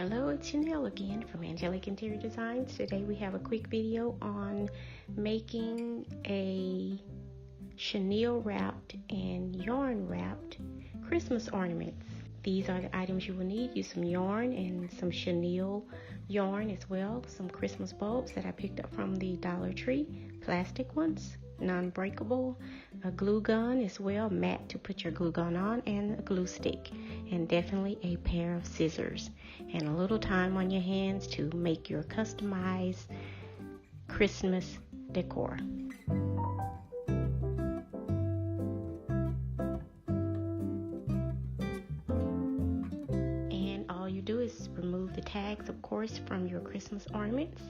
Hello, it's Chanel again from Angelic Interior Designs. Today we have a quick video on making a chenille wrapped and yarn wrapped Christmas ornaments. These are the items you will need. Use some yarn and some chenille yarn as well. Some Christmas bulbs that I picked up from the Dollar Tree, plastic ones, non-breakable, a glue gun as well, mat to put your glue gun on, and a glue stick, and definitely a pair of scissors and a little time on your hands to make your customized Christmas decor. And all you do is remove the tags, of course, from your Christmas ornaments.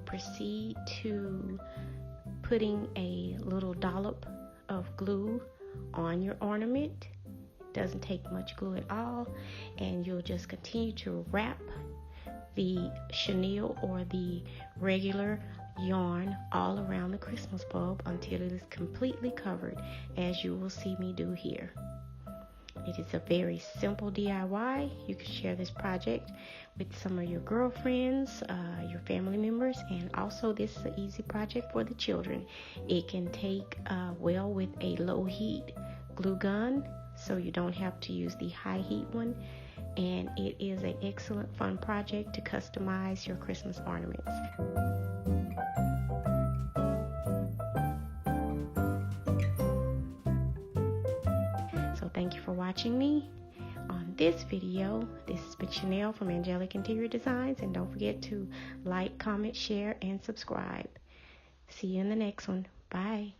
Proceed to putting a little dollop of glue on your ornament. It doesn't take much glue at all, and you'll just continue to wrap the chenille or the regular yarn all around the Christmas bulb until it is completely covered, as you will see me do here. It is a very simple DIY. You can share this project with some of your girlfriends, your family members, and also this is an easy project for the children. It can take well with a low heat glue gun, so you don't have to use the high heat one, and it is an excellent fun project to customize your Christmas ornaments. Thank you for watching me on this video. This is Chanel from Angelic Interior Designs, and don't forget to like, comment, share, and subscribe. See you in the next one. Bye.